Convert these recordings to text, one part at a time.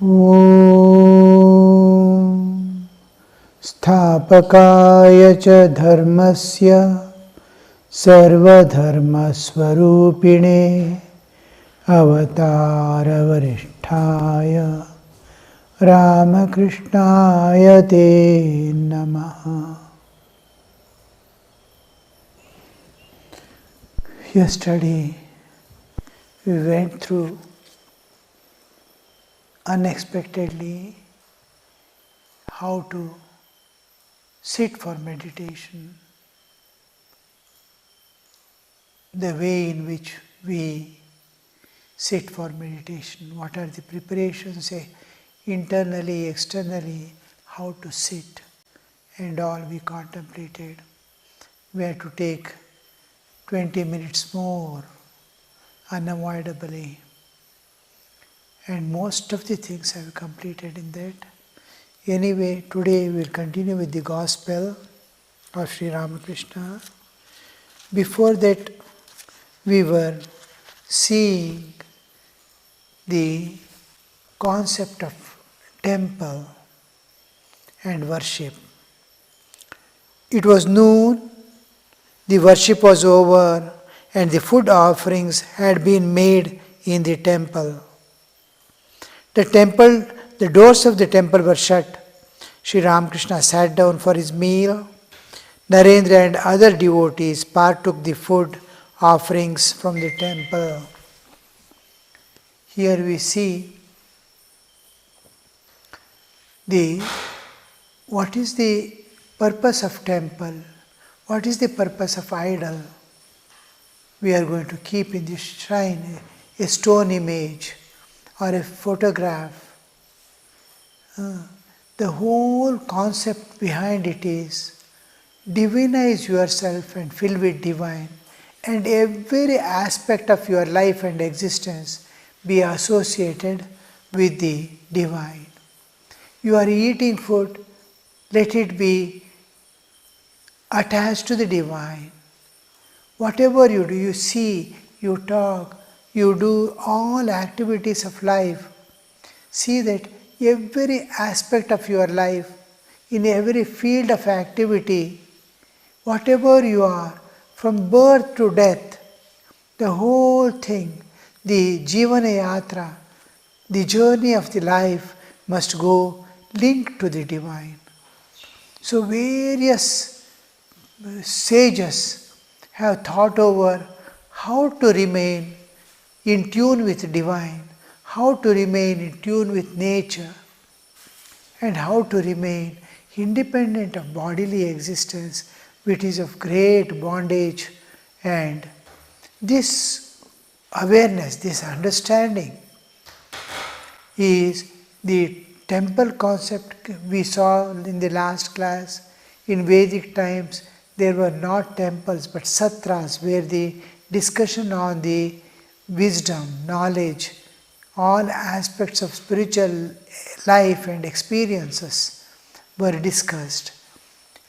Om Sthapakaya cha dharmasya sarvadharmasvarupine avatara varisthaya Ramakrishnaya te namaha. Yesterday we went through unexpectedly how to sit for meditation, the way in which we sit for meditation, what are the preparations internally, externally, how to sit, and all we contemplated. We had to take 20 minutes more unavoidably, and most of the things have completed in that. Anyway, today we will continue with the Gospel of Sri Ramakrishna. Before that, we were seeing the concept of temple and worship. It was noon, the worship was over, and the food offerings had been made in the temple. The doors of the temple were shut. Sri Ramakrishna sat down for his meal. Narendra and other devotees partook the food offerings from the temple. Here we see what is the purpose of temple, what is the purpose of idol. We are going to keep in this shrine a stone image or a photograph. The whole concept behind it is divinize yourself and fill with divine, and every aspect of your life and existence be associated with the divine. You are eating food, let it be attached to the divine. Whatever you do, you see, you talk, you do all activities of life, see that every aspect of your life, in every field of activity, whatever you are, from birth to death, the whole thing, the Jivana Yatra, the journey of the life must go linked to the divine. So various sages have thought over how to remain in tune with the divine, how to remain in tune with nature, and how to remain independent of bodily existence, which is of great bondage. And this awareness, this understanding is the temple concept we saw in the last class. In Vedic times, there were not temples but satras, where the discussion on the wisdom, knowledge, all aspects of spiritual life and experiences were discussed.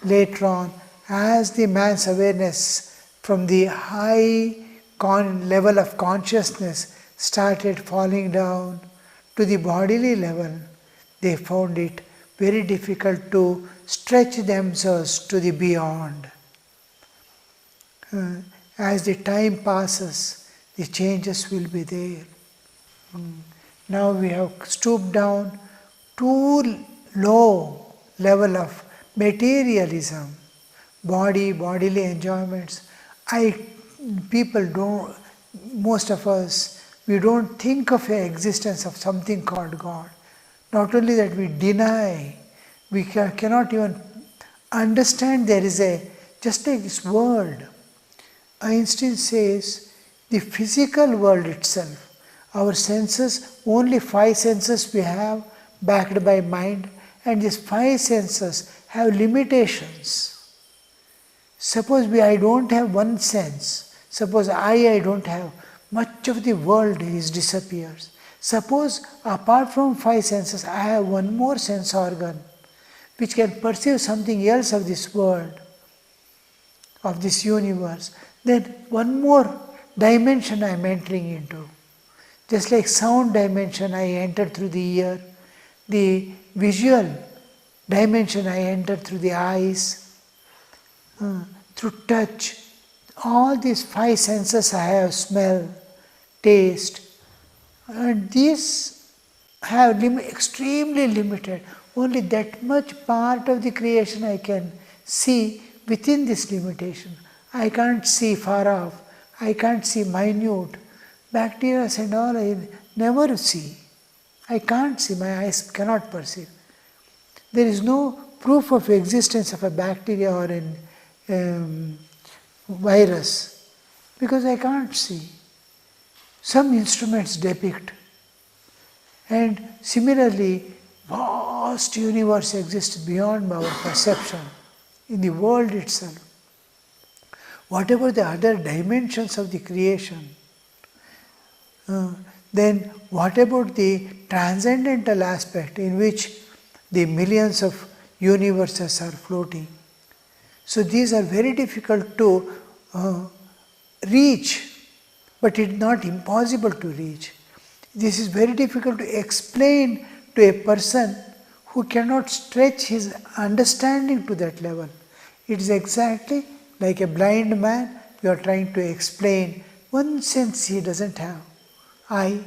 Later on, as the man's awareness from the high level of consciousness started falling down to the bodily level, they found it very difficult to stretch themselves to the beyond. As the time passes, the changes will be there. Now we have stooped down to low level of materialism, bodily enjoyments. Most of us, we don't think of an existence of something called God. Not only that, we deny, we cannot even understand there is just like this world. Einstein says, the physical world itself, our senses, only 5 senses we have backed by mind, and these 5 senses have limitations. Suppose I don't have one sense, suppose I don't have, much of the world disappears. Suppose apart from 5 senses, I have one more sense organ which can perceive something else of this world, of this universe, then one more dimension I am entering into. Just like sound dimension I entered through the ear, the visual dimension I enter through the eyes, through touch. All these five senses I have: smell, taste, and these have extremely limited. Only that much part of the creation I can see within this limitation. I can't see far off. I can't see minute. Bacteria and all I never see. I can't see, my eyes cannot perceive. There is no proof of existence of a bacteria or a virus because I can't see. Some instruments depict. And similarly, vast universe exists beyond our perception in the world itself. Whatever the other dimensions of the creation, then what about the transcendental aspect in which the millions of universes are floating? So these are very difficult to reach, but it's not impossible to reach. This is very difficult to explain to a person who cannot stretch his understanding to that level. It is exactly like a blind man, you are trying to explain one sense he doesn't have, eye,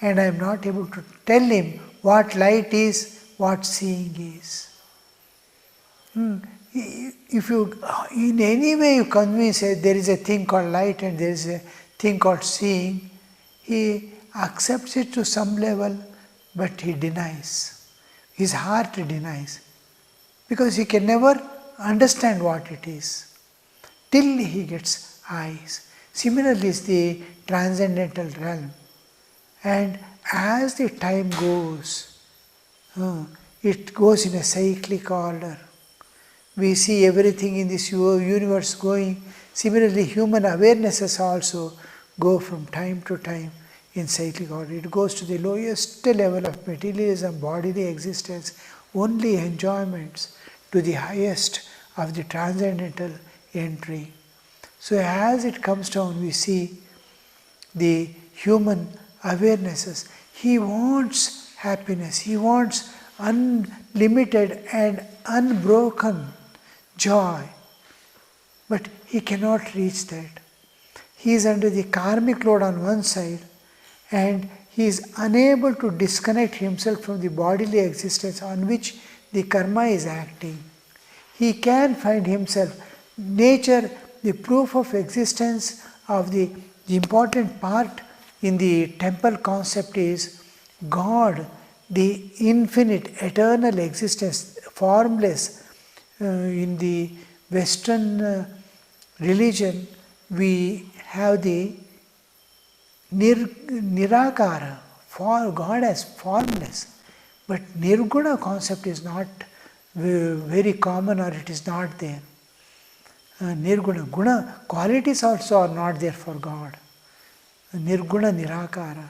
and I am not able to tell him what light is, what seeing is. If you, in any way you convince that there is a thing called light and there is a thing called seeing, he accepts it to some level, but he denies. His heart denies. Because he can never understand what it is till he gets eyes. Similarly is the transcendental realm. And as the time goes, it goes in a cyclic order. We see everything in this universe going. Similarly, human awarenesses also go from time to time in cyclic order. It goes to the lowest level of materialism, bodily existence, only enjoyments, to the highest of the transcendental entry. So as it comes down, we see the human awarenesses. He wants happiness. He wants unlimited and unbroken joy. But he cannot reach that. He is under the karmic load on one side, and he is unable to disconnect himself from the bodily existence on which the karma is acting. He can find himself. Nature, the proof of existence of the important part in the temple concept is God, the infinite, eternal existence, formless. In the Western religion, we have the Nirakara, for God as formless. But Nirguna concept is not very common, or it is not there. Nirguna, guna, qualities also are not there for God. Nirguna, Nirakara.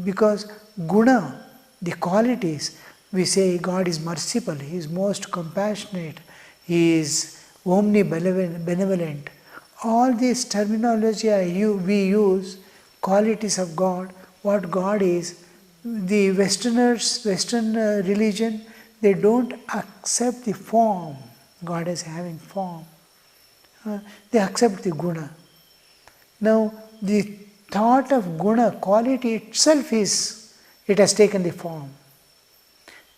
Because guna, the qualities, we say God is merciful, He is most compassionate, He is omnibenevolent. All these terminology we use, qualities of God, what God is. The Western religion, they don't accept the form, God as having form. They accept the guna. Now, the thought of guna, quality itself it has taken the form.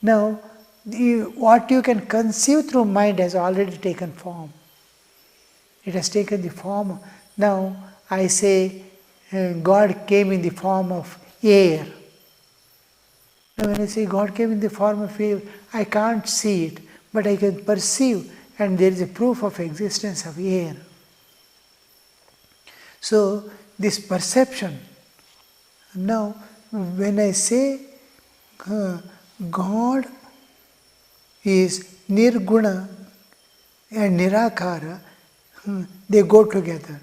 Now, what you can conceive through mind has already taken form. It has taken the form. Now, I say God came in the form of air. Now, when I say God came in the form of air, I can't see it, but I can perceive, and there is a proof of existence of air. So, this perception. Now, when I say God is Nirguna and Nirakara, they go together.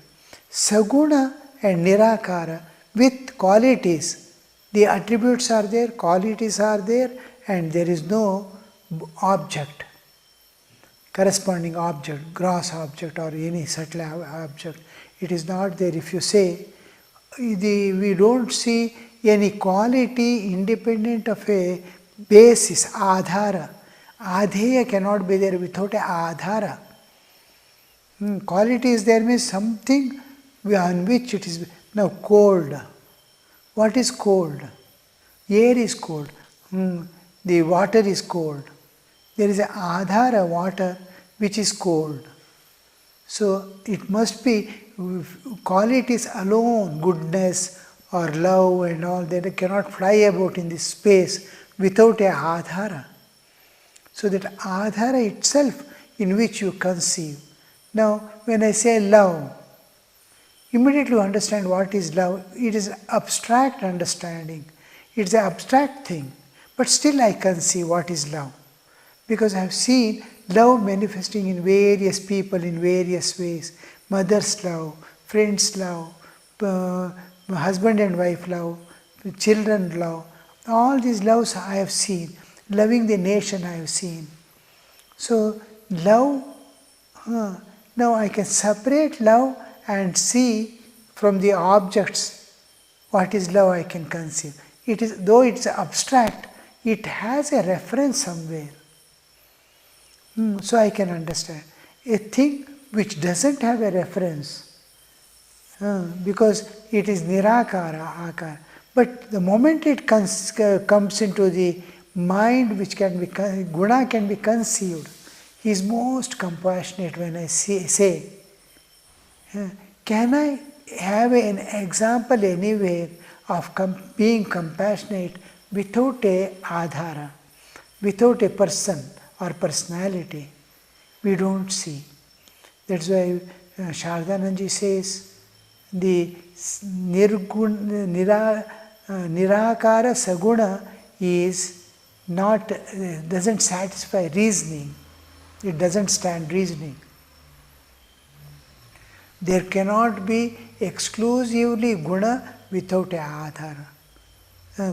Saguna and Nirakara with qualities. The attributes are there, qualities are there, and there is no object, corresponding object, gross object or any subtle object. It is not there. If you say, we don't see any quality independent of a basis, adhara. Adheya cannot be there without a adhara. Quality is there means something on which it is. Now cold. What is cold? Air is cold. The water is cold. There is a adhara, water, which is cold. So it must be qualities alone, goodness or love and all that cannot fly about in this space without a adhara. So that adhara itself in which you conceive. Now when I say love, immediately you understand what is love. It is abstract understanding. It's an abstract thing. But still I conceive what is love. Because I have seen love manifesting in various people in various ways. Mother's love, friends' love, husband and wife love, children love. All these loves I have seen. Loving the nation I have seen. So love, now I can separate love and see from the objects what is love I can conceive. It is, though it's abstract, it has a reference somewhere. So I can understand. A thing which doesn't have a reference, because it is nirakara, akara. But the moment it comes into the mind, which can be, guna can be conceived, he is most compassionate when I say, can I have an example anywhere of being compassionate without a adhara, without a person or personality? We don't see. That's why Shardananji says the nirakara saguna is not, doesn't satisfy reasoning. It doesn't stand reasoning. There cannot be exclusively guna without a adhara.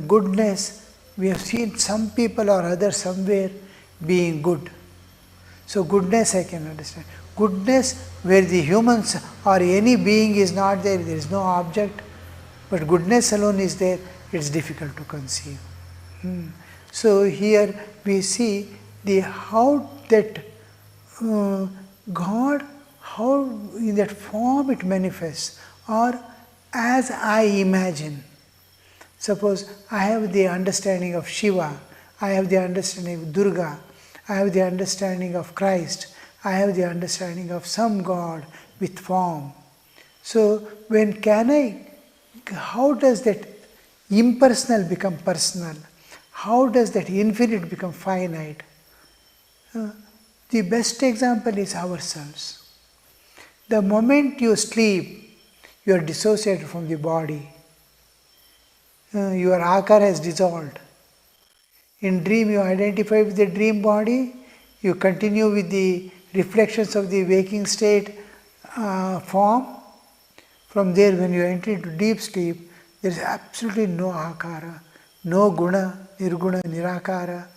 Goodness, we have seen some people or others somewhere being good. So goodness I can understand. Goodness where the humans or any being is not there, there is no object, but goodness alone is there, it is difficult to conceive. So here we see the how that God, how in that form it manifests, or as I imagine. Suppose I have the understanding of Shiva, I have the understanding of Durga, I have the understanding of Christ, I have the understanding of some God with form. So when can I, how does that impersonal become personal? How does that infinite become finite? The best example is ourselves. The moment you sleep, you are dissociated from the body. Your akara has dissolved. In dream you identify with the dream body, you continue with the reflections of the waking state form. From there when you enter into deep sleep, there is absolutely no akara, no guna, nirguna, nirakara.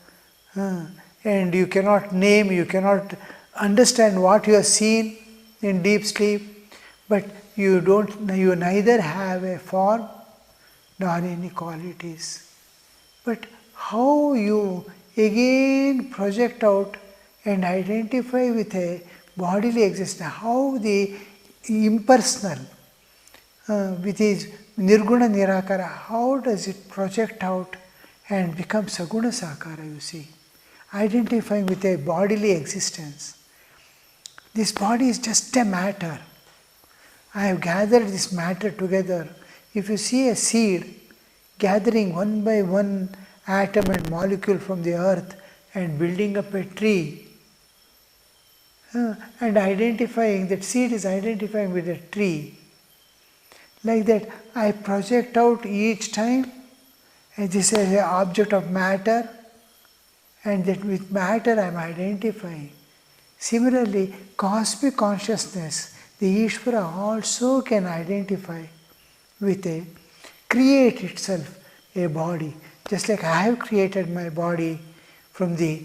And you cannot name, you cannot understand what you have seen in deep sleep, but you neither have a form nor any qualities. But how you again project out and identify with a bodily existence, how the impersonal, with his nirguna nirakara, how does it project out and become saguna sakara, you see, identifying with a bodily existence. This body is just a matter. I have gathered this matter together. If you see a seed gathering one by one atom and molecule from the earth and building up a tree, and identifying, that seed is identifying with a tree. Like that, I project out each time, and this is an object of matter, and that with matter I am identifying. Similarly, cosmic consciousness, the Ishvara also can identify with a, create itself a body. Just like I have created my body from the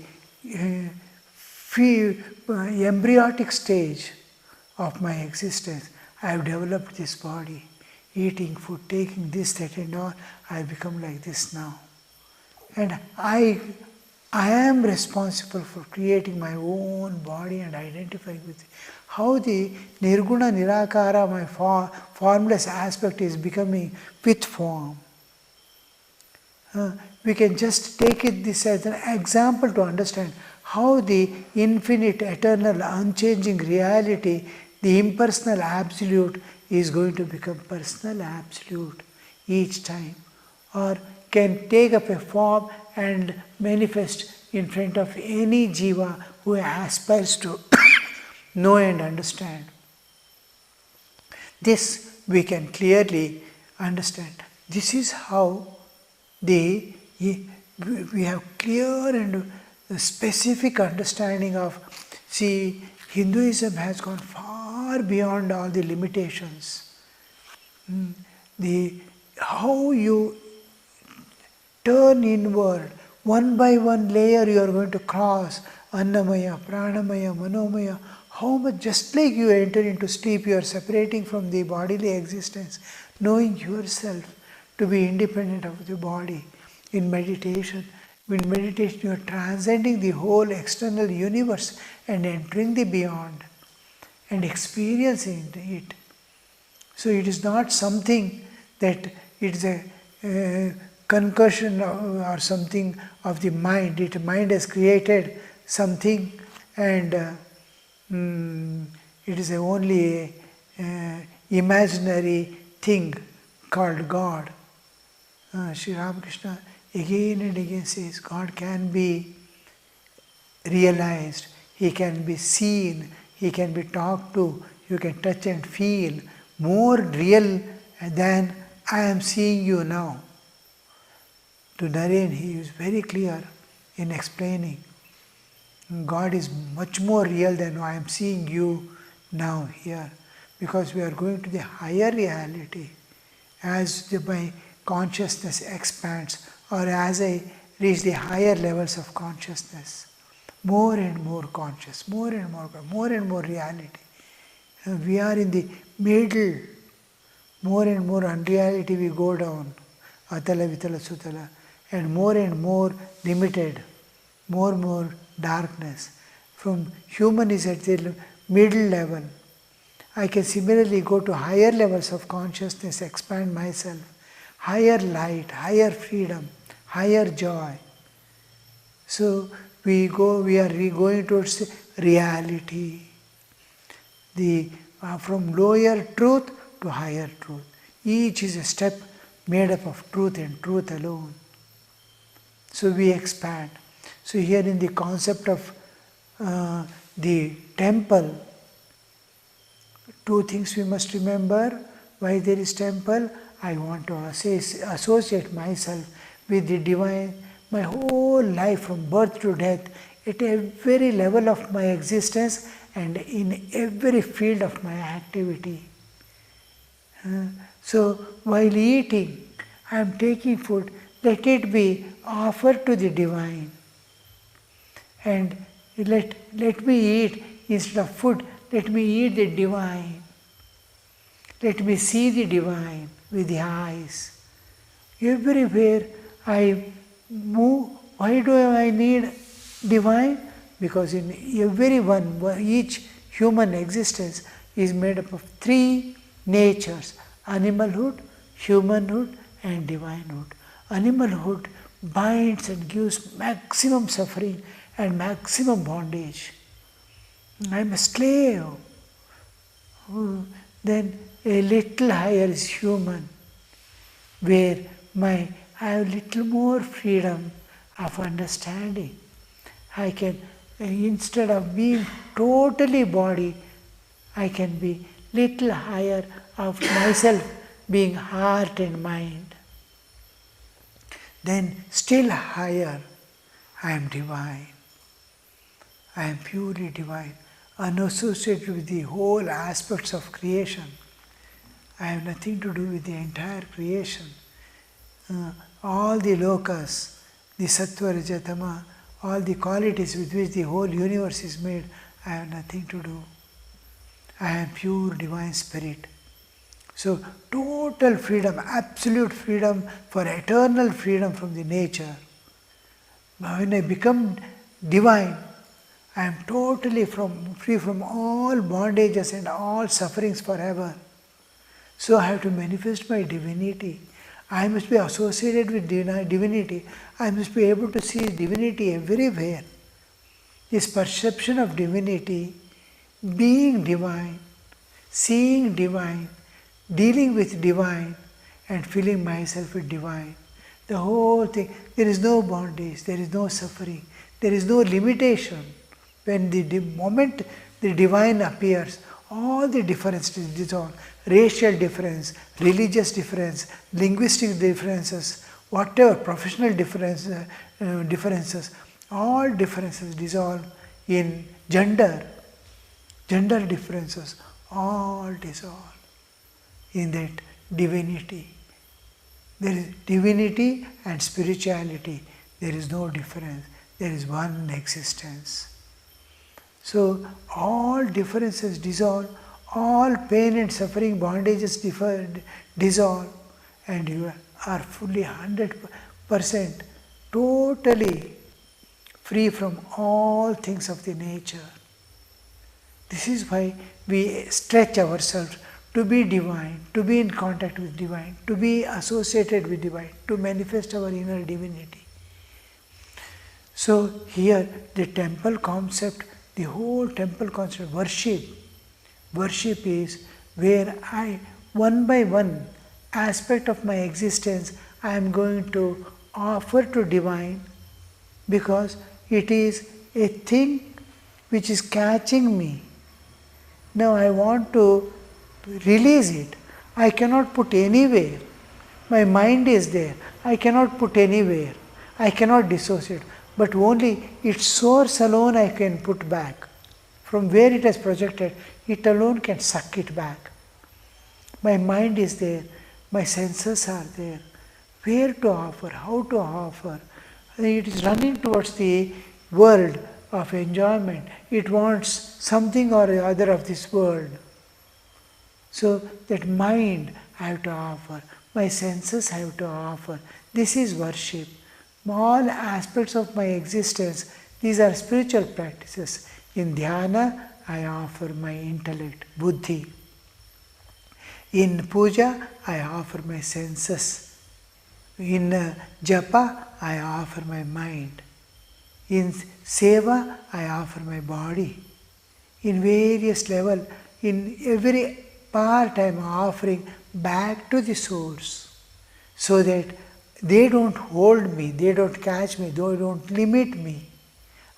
embryonic stage of my existence. I have developed this body, eating food, taking this, that and all. I have become like this now. and I am responsible for creating my own body and identifying with it. How the Nirguna Nirakara, my formless aspect, is becoming with form. We can just take this as an example to understand how the infinite, eternal, unchanging reality, the impersonal absolute, is going to become personal absolute each time, or can take up a form and manifest in front of any jiva who aspires to know and understand. This we can clearly understand. This is how we have clear and specific understanding of, see, Hinduism has gone far beyond all the limitations. How you turn inward, one by one layer you are going to cross, Annamaya, Pranamaya, Manomaya, how much, just like you enter into sleep, you are separating from the bodily existence, knowing yourself to be independent of the body. In meditation, you are transcending the whole external universe and entering the beyond and experiencing it. So it is not something that it is a concussion or something of the mind. Mind has created something, and it is only an imaginary thing called God. Sri Ramakrishna again and again says God can be realized, He can be seen, He can be talked to, you can touch and feel, more real than I am seeing you now. To Naren, he is very clear in explaining God is much more real than I am seeing you now here, because we are going to the higher reality as my consciousness expands, or as I reach the higher levels of consciousness. More and more conscious, more and more reality. We are in the middle. More and more unreality we go down, Atala, Vitala, Sutala, and more limited, more darkness. From human is at the middle level. I can similarly go to higher levels of consciousness, expand myself, higher light, higher freedom, higher joy. So we are going towards reality. From lower truth to higher truth. Each is a step made up of truth and truth alone. So we expand. So here in the concept of the temple, two things we must remember. Why there is temple? I want to associate myself with the divine my whole life, from birth to death, at every level of my existence and in every field of my activity. So while eating, I am taking food, let it be offered to the divine. And let me eat, instead of food, let me eat the divine. Let me see the divine with the eyes. Everywhere I move, why do I need divine? Because in everyone, each human existence is made up of three natures: animalhood, humanhood, and divinehood. Animalhood binds and gives maximum suffering and maximum bondage. I am a slave. Then a little higher is human, where I have little more freedom of understanding. I can, instead of being totally body, I can be little higher of myself, being heart and mind. Then still higher, I am divine. I am purely divine, unassociated with the whole aspects of creation. I have nothing to do with the entire creation. All the lokas, the sattva, rajatama, all the qualities with which the whole universe is made, I have nothing to do. I am pure divine spirit. So total freedom, absolute freedom for eternal freedom from the nature. When I become divine, I am totally free from all bondages and all sufferings forever. So I have to manifest my divinity. I must be associated with divinity. I must be able to see divinity everywhere. This perception of divinity, being divine, seeing divine, dealing with divine, and filling myself with divine. The whole thing, there is no bondage, there is no suffering, there is no limitation. When the moment the divine appears, all the differences dissolve. Racial difference, religious difference, linguistic differences, whatever, professional differences, all differences dissolve. In gender differences, all dissolve in that divinity. There is divinity and spirituality. There is no difference. There is one existence. So all differences dissolve, all pain and suffering, bondages dissolve, and you are fully 100% totally free from all things of the nature. This is why we stretch ourselves to be divine, to be in contact with divine, to be associated with divine, to manifest our inner divinity. So here the temple concept, the whole temple concept, worship is where I, one by one aspect of my existence, I am going to offer to divine, because it is a thing which is catching me. Now I want to release it. I cannot put anywhere. My mind is there. I cannot put anywhere. I cannot dissociate. But only its source alone I can put back. From where it has projected, it alone can suck it back. My mind is there. My senses are there. Where to offer? How to offer? It is running towards the world of enjoyment. It wants something or other of this world. So that mind I have to offer, my senses I have to offer. This is worship. All aspects of my existence, these are spiritual practices. In dhyana, I offer my intellect, buddhi. In puja, I offer my senses. In japa, I offer my mind. In seva, I offer my body. In various levels, in every part I am offering back to the source, so that they don't hold me, they don't catch me, they don't limit me.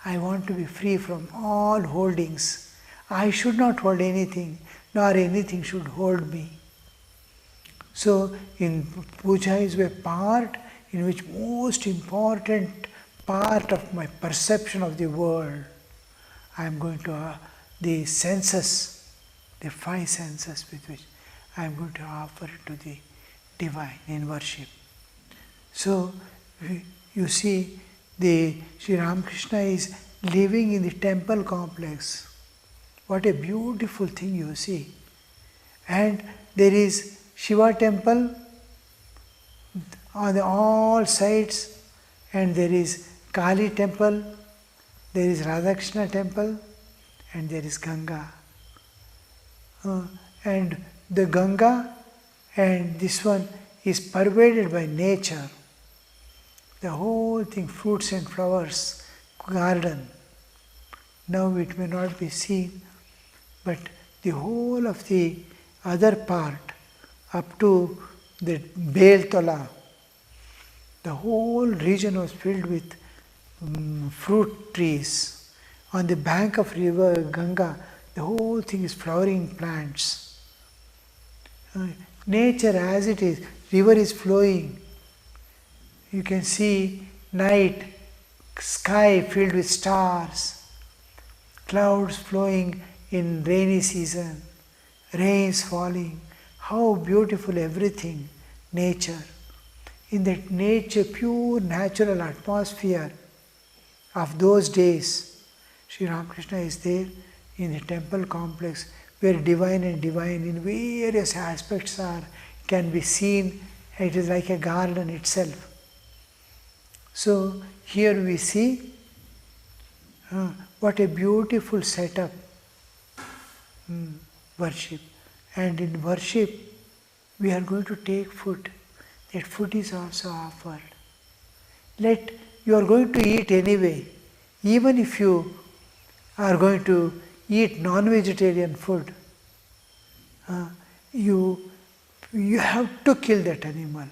I want to be free from all holdings. I should not hold anything, nor anything should hold me. So in puja is a part in which most important part of my perception of the world, I am going to the senses, the five senses with which I am going to offer it to the divine in worship. So you see, the Sri Ramakrishna is living in the temple complex. What a beautiful thing you see. And there is Shiva temple on all sides, and there is Kali temple, there is Radhakrishna temple, and there is Ganga. And the Ganga and this one is pervaded by nature. The whole thing, fruits and flowers, garden. Now it may not be seen, but the whole of the other part, up to the Beltola, the whole region was filled with fruit trees. On the bank of river Ganga, the whole thing is flowering plants. Nature as it is, river is flowing. You can see night, sky filled with stars, clouds flowing in rainy season, rains falling. How beautiful everything, nature. In that nature, pure natural atmosphere of those days, Sri Ramakrishna is there in the temple complex where divine and divine in various aspects can be seen. It is like a garden itself. So here we see what a beautiful setup, worship. And in worship, we are going to take food. That food is also offered. You are going to eat anyway. Even if you are going to eat non-vegetarian food, you have to kill that animal.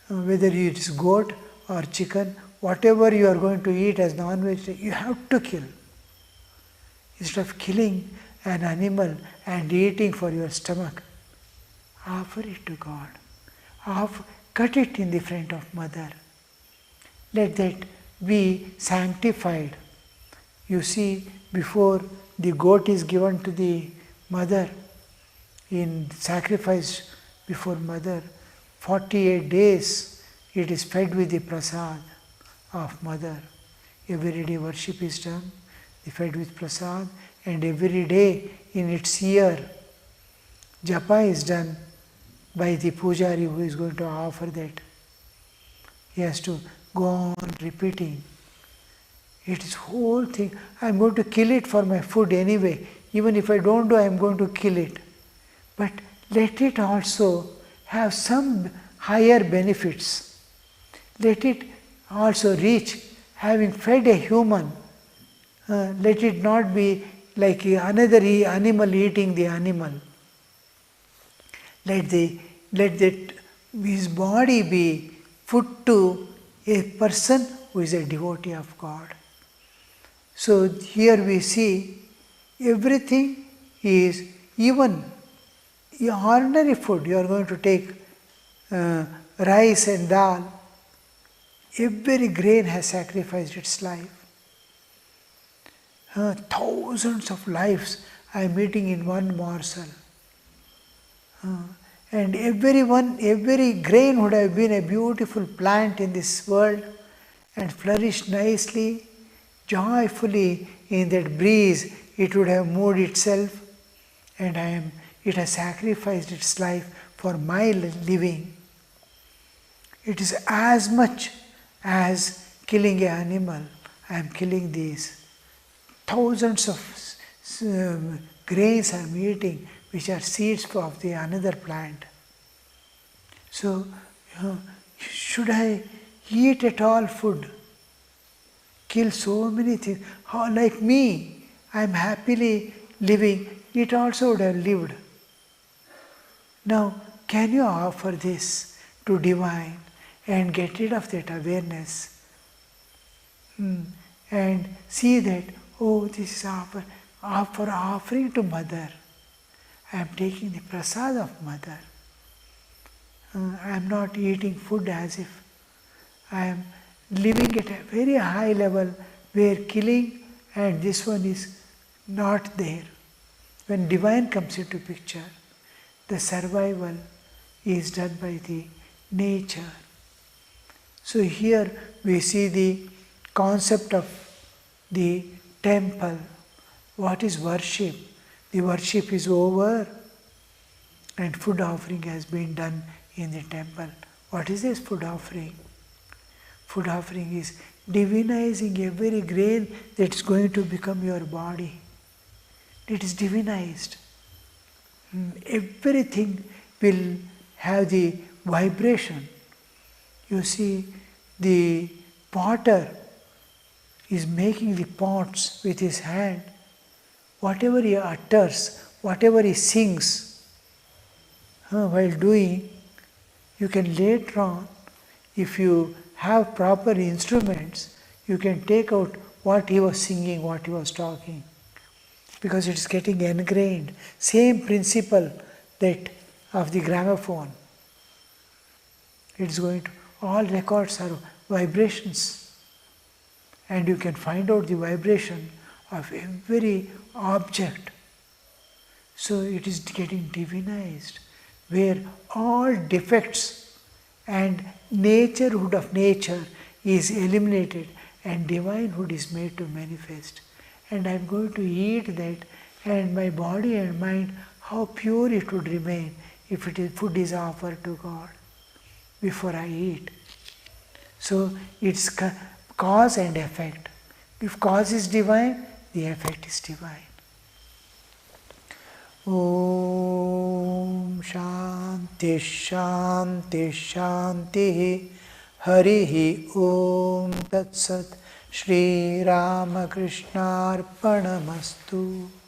Whether it is goat or chicken, whatever you are going to eat as non-vegetarian, you have to kill. Instead of killing an animal and eating for your stomach, offer it to God. Cut it in the front of Mother. Let that be sanctified. You see, before the goat is given to the Mother, in sacrifice before Mother, 48 days it is fed with the prasad of Mother. Every day worship is done, fed with prasad, and every day in its year, japa is done by the pujari who is going to offer that. He has to go on repeating. It is whole thing. I am going to kill it for my food anyway. Even if I don't do, I am going to kill it. But let it also have some higher benefits. Let it also reach, having fed a human, let it not be like another animal eating the animal. Let his body be put to a person who is a devotee of God. So here we see everything is, even ordinary food, you are going to take rice and dal, every grain has sacrificed its life. Thousands of lives I am eating in one morsel. And every grain would have been a beautiful plant in this world and flourished nicely, joyfully in that breeze. It would have moved itself, and it has sacrificed its life for my living. It is as much as killing an animal. I am killing these. Thousands of grains I am eating, which are seeds of the another plant. So, should I eat at all food? Kill so many things. How, like me, I am happily living, it also would have lived. Now, can you offer this to Divine and get rid of that awareness? And see that, oh, this is offering to Mother. I am taking the prasad of Mother. I am not eating food as if I am living at a very high level where killing and this one is not there. When Divine comes into picture, the survival is done by the nature. So here we see the concept of the temple. What is worship? The worship is over and food offering has been done in the temple. What is this food offering? Food offering is divinizing every grain that is going to become your body. It is divinized. Everything will have the vibration. You see, the potter is making the pots with his hand. Whatever he utters, whatever he sings, while doing, you can later on, if you have proper instruments, you can take out what he was singing, what he was talking, because it is getting ingrained. Same principle that of the gramophone. It is going to, all records are vibrations, and you can find out the vibration of every object. So it is getting divinized, where all defects and naturehood of nature is eliminated and divinehood is made to manifest. And I am going to eat that, and my body and mind, how pure it would remain if food is offered to God before I eat. So it's cause and effect. If cause is divine, the effect is divine. Om Shanti Shanti Shanti Harihi Om Tat Sat Shri Ramakrishna Arpanamastu.